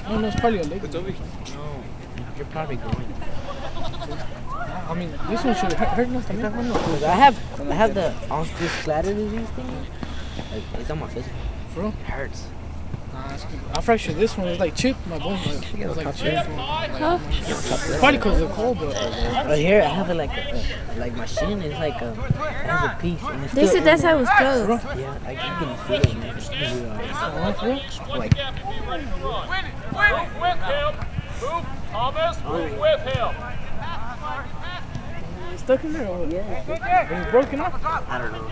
No, it's probably a leg. It's over here. No, you're probably going. I mean, this one should hurt nothing. I have the osteoarthritis bladder disease thing. Like, it's on my physical. For real? It hurts. I fractured this one. It was like chipped. My bone was like chipped. It's probably because of the cold, but here I have it like my shin is like it has a piece. And it's They said that's how it was closed. Yeah, I can feel it. Like. Move with him. Move, Thomas. Move with him. it's stuck in there. Or what? Yeah. It's broken off. I don't know.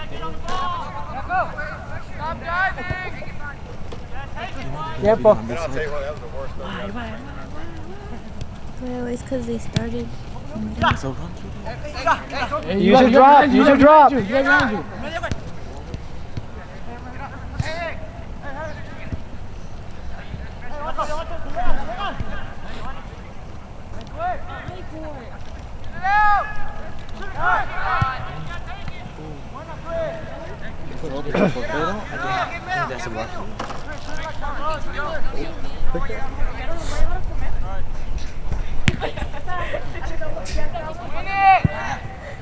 Stop diving. Careful. I'll tell you what, that was the worst. Well, it's because they started. Hey, Use your drop. Use your drop. You got behind you. That's a block.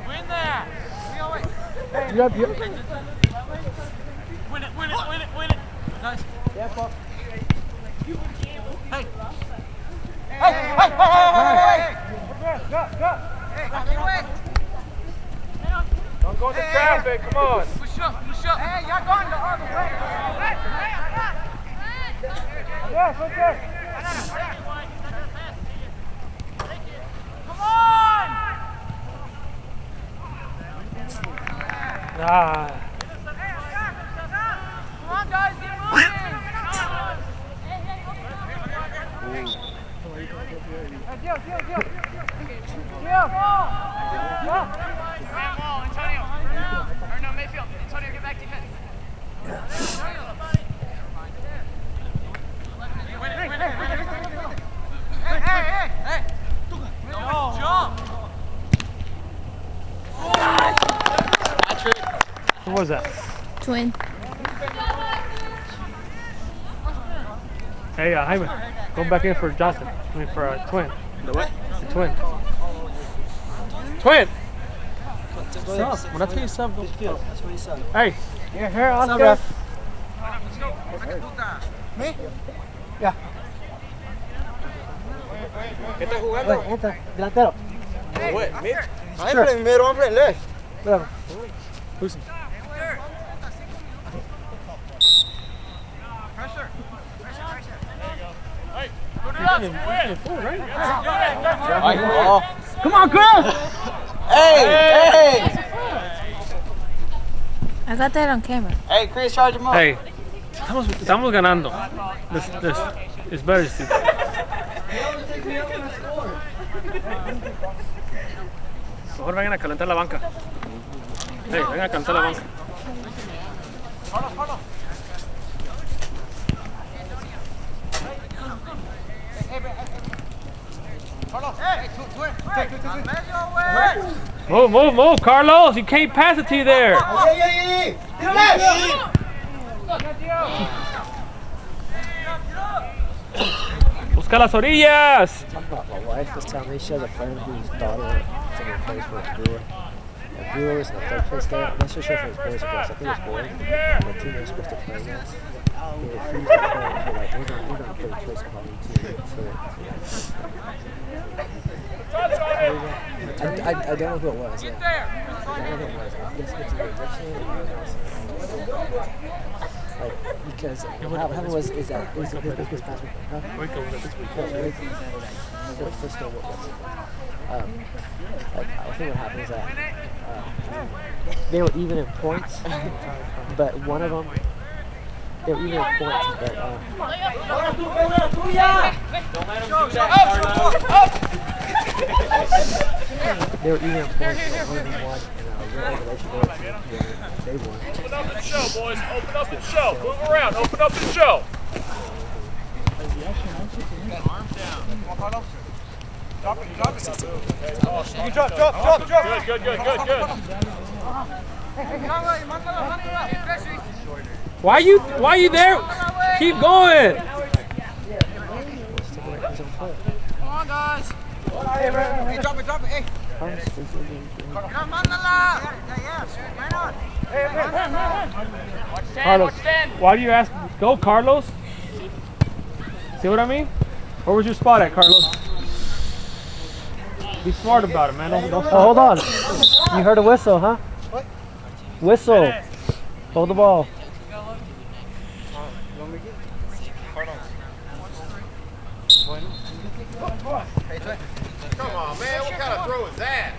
Win that. Yep. Win it. Nice. Hey. Don't go into traffic, come on. Push up. Hey, y'all going the other way. Yes, okay. Come on! Come on, guys, get moving! Antonio. Or no, Mayfield. Antonio, get back defense. Hey! Jump! What was that? Twin. Hey, Jaime, go back in for Johnson. I mean, for a twin. The what? The twin. Twin! Sub. When I tell you sub, go. That's what he said. Hey, you're here, Oscar. ¿Me? Ya. ¿Qué estás jugando? Entra, delantero. What? Mid? I'm playing mid, I'm playing left. Whatever. Who's Pressure. Hey, go to us. full, right? Come on, Chris! Hey! I got that on camera. Hey, Chris, charge him up. Hey, estamos ganando. This is better, Steve. Mejor vengan a calentar la banca. Hey, vengan a calentar la banca. Move, Carlos. You can't pass it to you there. Busca las orillas. My wife was telling me she has a friend whose daughter took her place for a brewer. The brewer was in the third place there. I'm not so sure if it was boys or girls. I think it was boys. And the team they were supposed to play against. They refused to play. They're like, we're going to play the choice quality team. I don't know who it was. Yeah. I don't know who it was. I guess it's either Richmond or like, because what happened was is that it was this past week. Huh? Like I think what happened is that they were even in points, but one of them they were even in points, but they were even in points, but one of them won, and they won. Open up and show, boys. Open up and show. Move around. Open up and show. Arms down. Drop it. Okay, drop. Good. Why are you there? Keep going. Drop it, hey. Carlos, why do you ask? Go, Carlos. See what I mean? Where was your spot at, Carlos? Be smart about it, man. Don't Oh, hold on. You heard a whistle, huh? What? Whistle. Hold the ball. Come on, man. What kind of throw is that?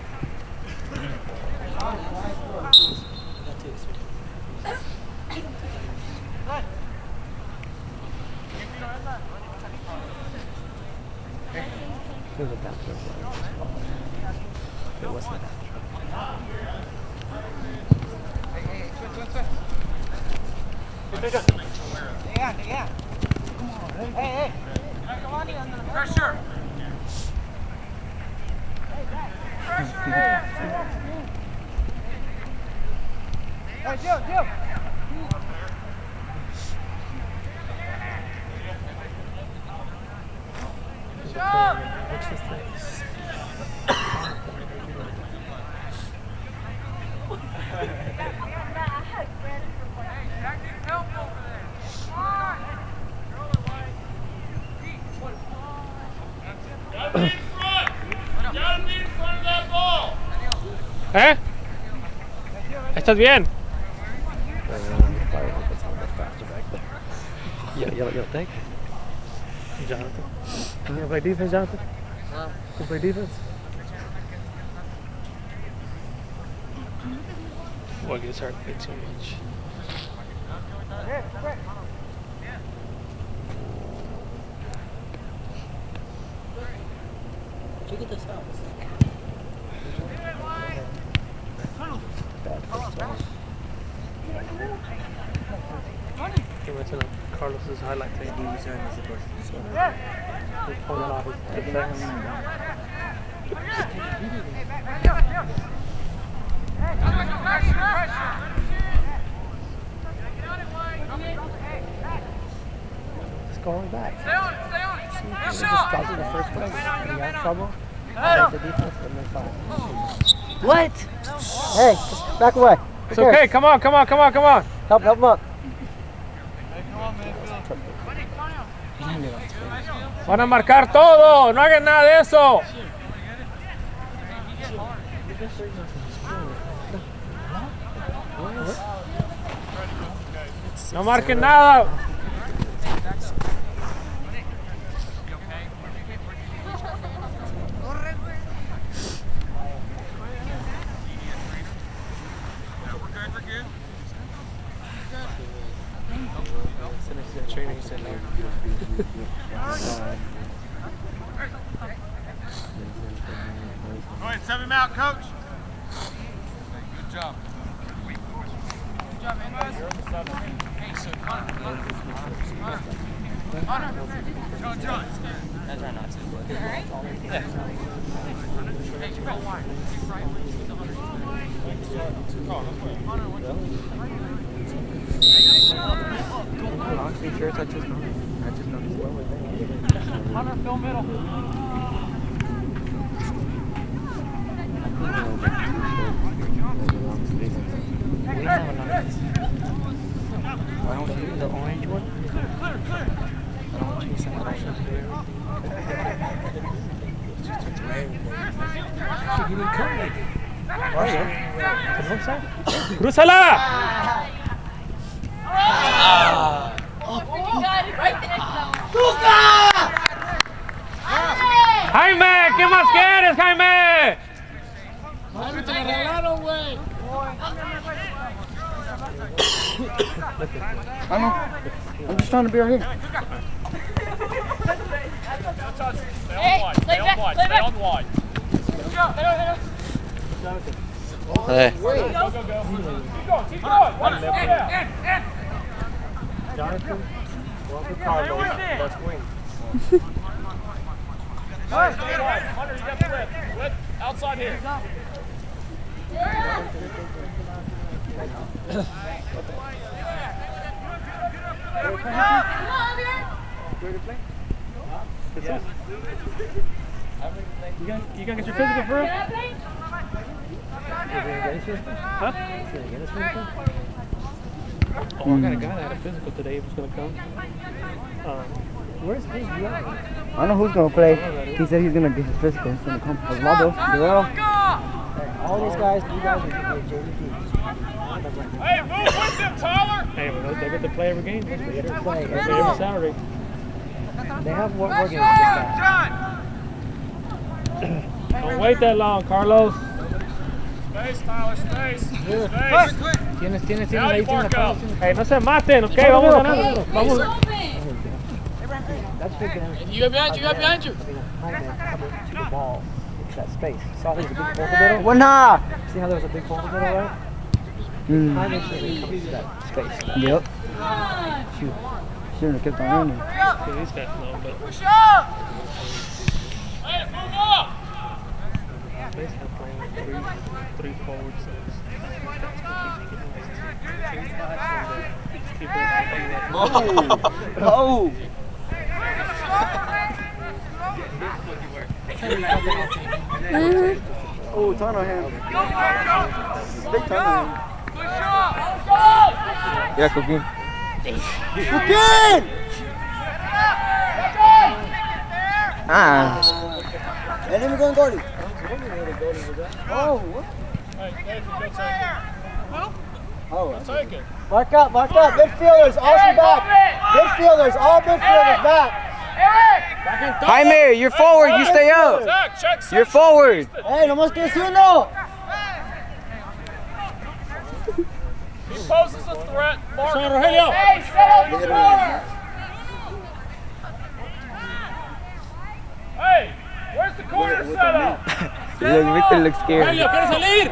It was a down throw. It wasn't a down Yeah. Hey. Pressure. Hey, Joe. ¿Eh? ¿Estás bien? Yo, think. Jonathan. You gonna play defense, Jonathan? You play defense? What gets hurt way too much? Look at this house. He went to Carlos's highlight tape. He pulled out his defense. Just going back. Stay on it. Just dropped in the first place. When you have trouble, take the defense and then fine. What? Hey, just back away. It's okay. Come on. Help him up. Van a marcar todo. No hagan nada de eso. No marquen nada. Training center. Go ahead, sub him out, coach. Good job. John. I try not to. Shirts, I just noticed. Hunter, fill middle. Why don't you use the orange one? I don't want you to send that He didn't come like it. ¡Crúzala! ¡Jaime! ¿Qué más quieres, Jaime? Jaime, te la regalaron, güey. I'm just trying to be right here. Stay on wide. Hey. Go. Keep going. Jonathan, welcome Carlos. Let's win. Stay wide. Hunter, you got the left. Left outside here. You gonna get your physical for real? Huh? Oh, I got a guy that had a physical today. He was gonna come. Where's his young? I don't know who's gonna play. He said he's gonna get his physical. He's gonna come. Osvaldo, Guerrero. All these guys, you guys are JVP. Hey, move with them, Tyler! Hey, well, they get to play every game. They They play play every every Saturday. They have what we're getting this time. Don't wait that long, Carlos. Space, Tyler, space. Space. Tienes Now ahí, you tienes mark la out. Hey, no se maten, ¿ok? Vamos ganando. Vamos. That's big damage. You got behind you. I mean, Hyman coming to the ball into that space. Saw there was a big hole in the middle? Buena! See how there was a big hole in the middle, right? Hyman should have come to that space. Yep. Shoot. Shouldn't have kept on running. Yeah, these guys know, but Push up! Hey, move up! basically playing with three forwards. So it's Oh! Oh, ton on him. Big ton on him. Yeah, Cooking. Cooking! Ah. And then we're going goalie. Oh, what? Hey, Nathan, go take it. Oh. Go take it. Mark up. Midfielders, all back. Midfielders, all midfielders back. Jaime, you're forward. You stay up. Zach, check You're forward. Hey, nomás que uno. He poses a threat. Mark him. Rogelio. Hey, settle the score! Hey, where's the corner set up? Victor looks scared. Rogelio, ¿quieres salir?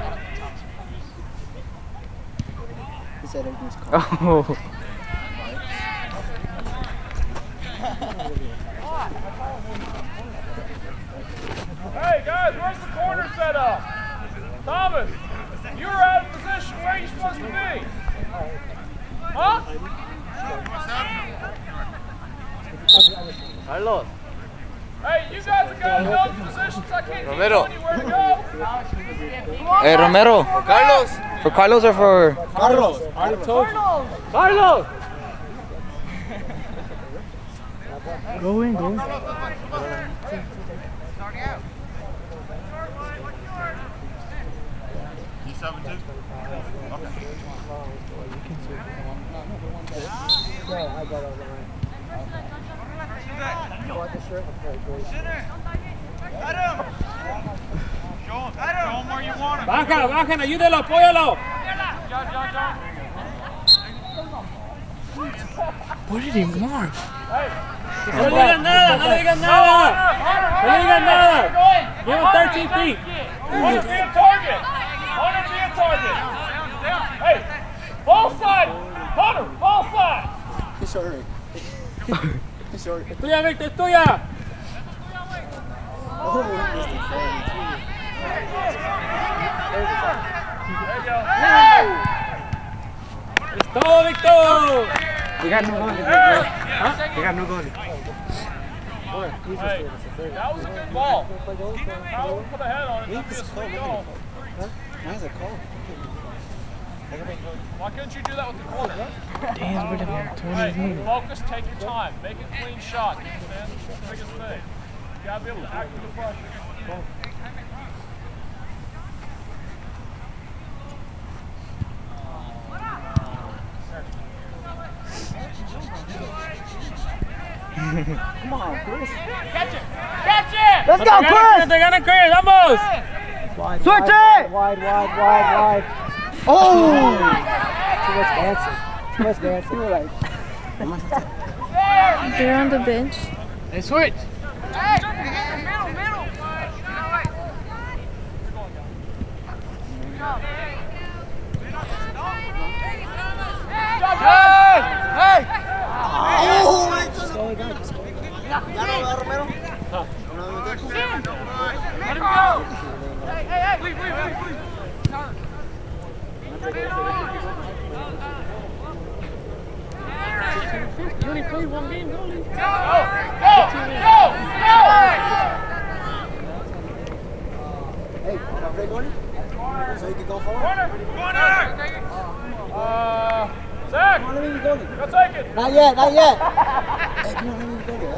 He said everything's cool. Oh. Hey, guys, where's the corner set up? Thomas, you were out of position. Where are you supposed to be? Huh? Carlos. Hey, you guys have got those positions. I can't Romero. tell you where to go. Hey, Romero. Carlos. For Carlos or for... Carlos. Carlos! Go in. Show him where you want him. Bajan, ayúdalo, apóyalo. What did he mark? No le digan nada, no le digan nada. No le digan nada. Give him 13 feet. Hunter, be a target. Hunter, be a target. Hey, ball side. Hunter, ball side. He's sorry. He's sorry. Es tuya, Victor, es tuya. Es todo, Victor. We got no goalie. We got no goalie. Hey, that was a good ball. Tyler put a head on it. That'd be a sweet goal. That's a call. Why couldn't you do that with the corner? Damn, we're down 20 Hey, focus, take your time. Make it a clean shot. Man, that's the biggest thing. You gotta be able to act with the pressure. Come on, Chris. Catch it! Catch it! Let's go, Chris! Te gana, Chris, vamos. Wide, Suerte! wide. Oh! Too much dancing. They're on the bench. Hey, switch. You only played one game, don't you? Go! Not yet, not yet. Hey, come on, let me go there.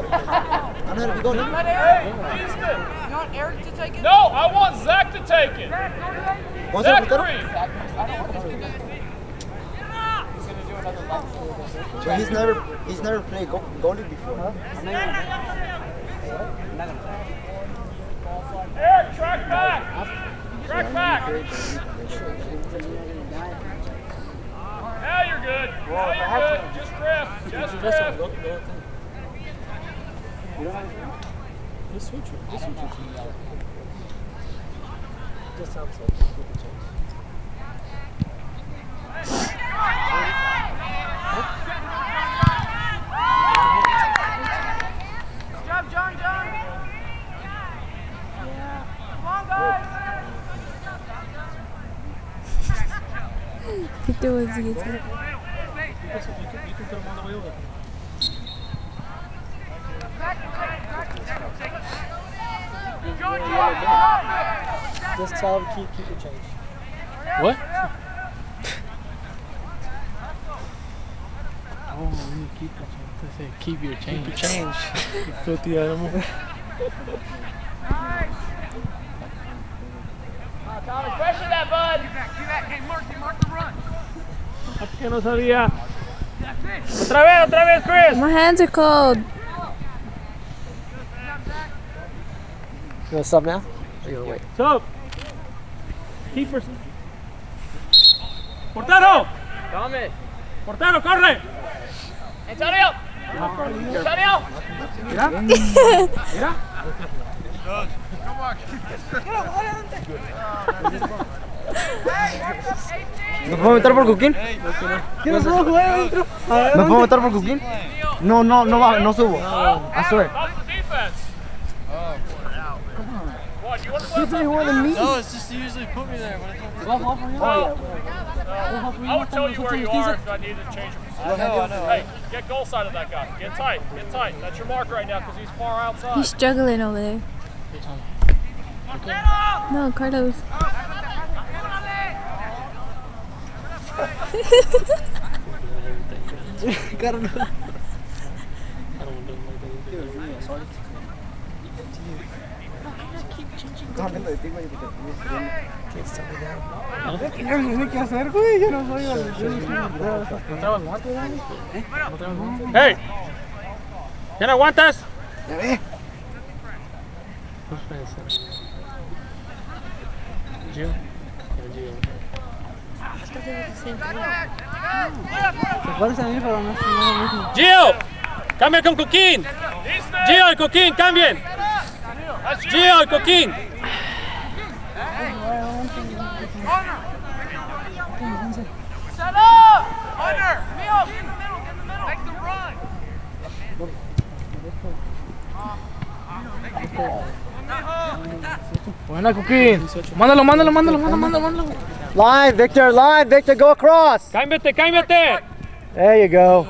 I know how to go there. Hey, Easton. You want Eric to take it? No, I want Zach to take it. Zach Green. So he's never played goalie before, huh? Eric, track back. Track back. Now you're good. Now you're good. Just drift. Just drift. Just switch it. Just switch it. Just tell him so. Good job, John. Yeah. Come on, guys. Keep doing it. You can put them on the way over. Just tell him keep your change. What? Oh, you keep your change. I said keep your change. Keep your change. You filthy animal. Thomas, pressure that, bud. Get back. Hey, mark the run. Que no sabía. Otra vez, Chris. My hands are cold. You want to sub now? Or you want to wait? Sub. Keepers. Portero. Thomas. Portero, corre. Antonio. Mira. ¿Me puedo meter por Cooking? ¿Quieres jugar adentro? ¿Me puedo meter por Cooking? No subo. I swear. What, you want to play? No, it's just you usually put me there. I would tell you where you are if I needed to change your position. I know. Hey, get goal side of that guy. Get tight. That's your mark right now because he's far outside. He's struggling over there. No, Carlos. Hey. ¿Ya no aguantas? Gio, cambia con Coquín. Gio y Coquín, cambien. Gio y Coquín. Set up! Hunter! Mijo, get in the middle. Make the run. Buena, Coquín. Mándalo. Line, Victor, go across. Cámbiate. There you go.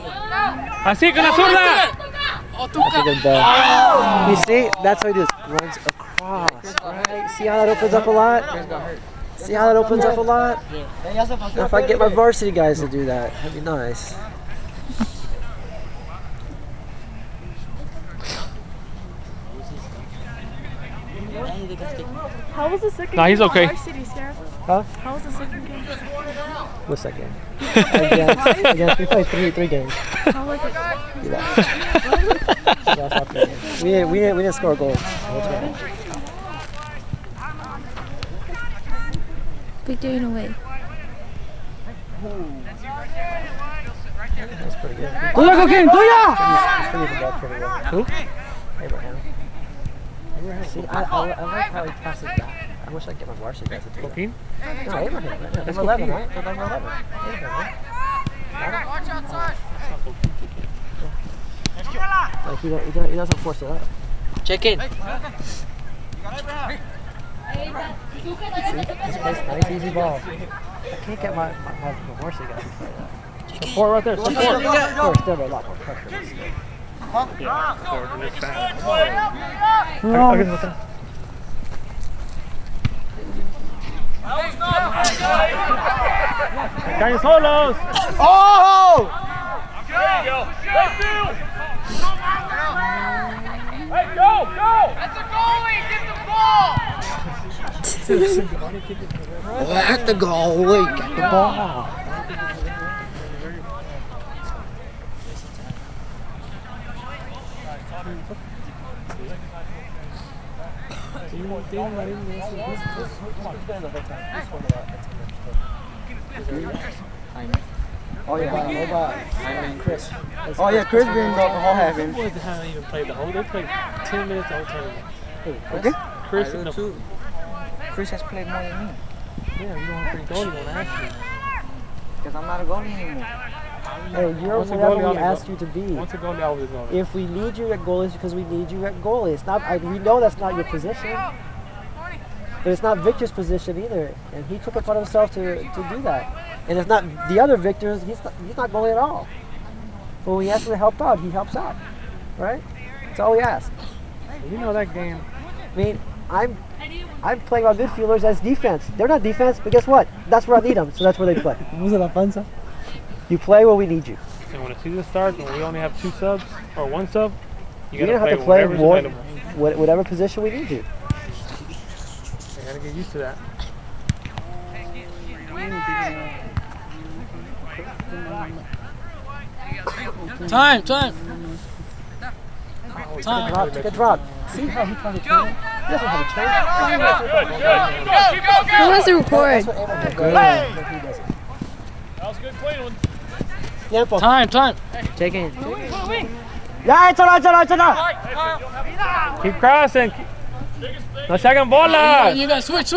Así con la zurda. You see? That's what he does. Runs across. Right? See how that opens up a lot? Now if I get my varsity guys to do that, that'd be nice. How was the second No, he's game okay. on varsity, Sarah? Huh? How was the second game? What's that game? against we played three games. How was it? We lost. We didn't score goals. Victor in a way. That's pretty good. Tuya, Coquín, tuya! Who? Abraham. See, I like how he passes back. I wish I could get my varsity guys to do that. Coquín. No, Abraham, right? Number 11, right? Number 11. Abraham, right? Watch outside. Like, he doesn't force it up. Check in. See? This plays nice, easy ball. I can't get my varsity guys to play that. Support right there. Support. Of course, there'll be a lot more pressure. Caen solos. Oh! There you go. Hey, Bill. Hey, go! That's a goalie! Get the ball! At the goalie, get the ball. Oh yeah, Chris. Oh yeah, Chris been the whole half in. They haven't even played the whole. They played 10 minutes the whole tournament. Okay. Chris and Chris has played more than me. Yeah, you don't have to be goalie on actually. Because I'm not a goalie anymore. Hey, you're Once a whatever goalie, we always asked go- you to be. Once a goalie, always a goalie. If we need you at goalie, it's because we need you at goalie. It's not. We know that's not your position, but it's not Victor's position either. And he took it upon himself to do that. And it's not the other Victors. He's not goalie at all. But when we ask him to help out, he helps out, right? That's all we ask. You know that game. I mean, I'm playing our midfielders as defense. They're not defense, but guess what? That's where I need them, so that's where they play. You play where we need you. And when the season starts, when we only have 2 subs or 1 sub, you You're gotta gonna have to play play whatever's more, available. whatever position we need you. You gotta get used to that. Time. Take a drop. See how he tried to turn? He doesn't have a turn. Who wants to record? That's what Abel does. That was a good clean one. Tiempo. Time. Check in. Yeah, it's alright. Keep crossing. No se hagan bolas. You got switch.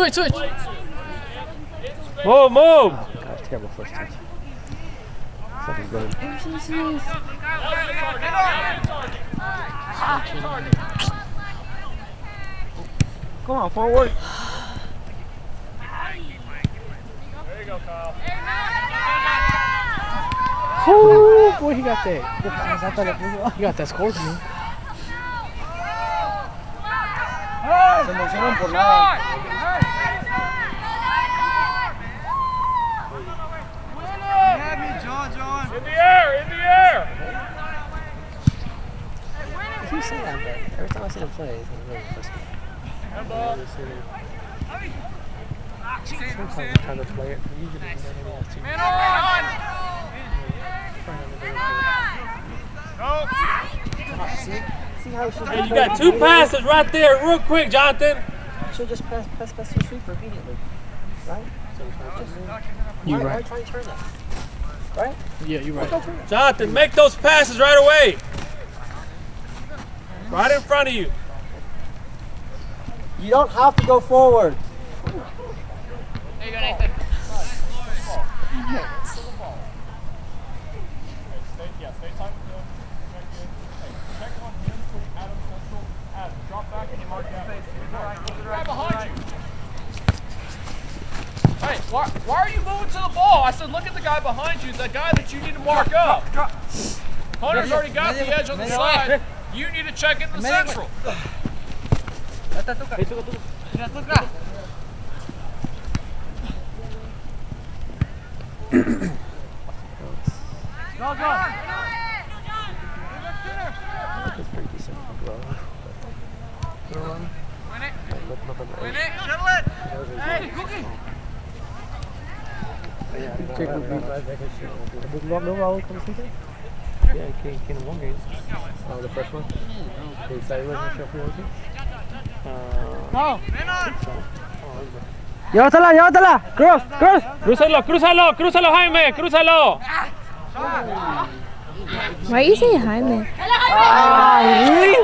Move. God, terrible first touch. Something's going. Come on, forward. There you go, Kyle. Ooh, boy, he got that. He got that score for me. Se emocionan por nada. In the air! I keep saying that, but every time I see them play, it's really frustrating. Sometimes I'm trying to play it. Usually they only have 2. See how he should Hey, you got 2 passes right there, real quick, Jonathan. should just pass your sweeper immediately, right? You're Why right. try and turn that? Right? Yeah, you're right. Jonathan, make those passes right away. Right in front of you. You don't have to go forward. There you go, Nathan. Stay tight with him. Check on him, put Adam central. Adam, drop back and you mark that. Guy behind you. Hey, why are you moving to the ball? I said look at the guy behind you, the guy that you need to mark up. Hunter's already got the edge on the side. You need to check in the central. It's pretty decent. Win it, shuttle it. Hey, Cookie. No Raul comes here? Yeah, he came in 1 game. Oh, the first one? Did he say he wasn't sure if he was here? Llévatela! Cross! Crúzalo, Jaime, crúzalo. Why are you saying hi, man? Ah, really?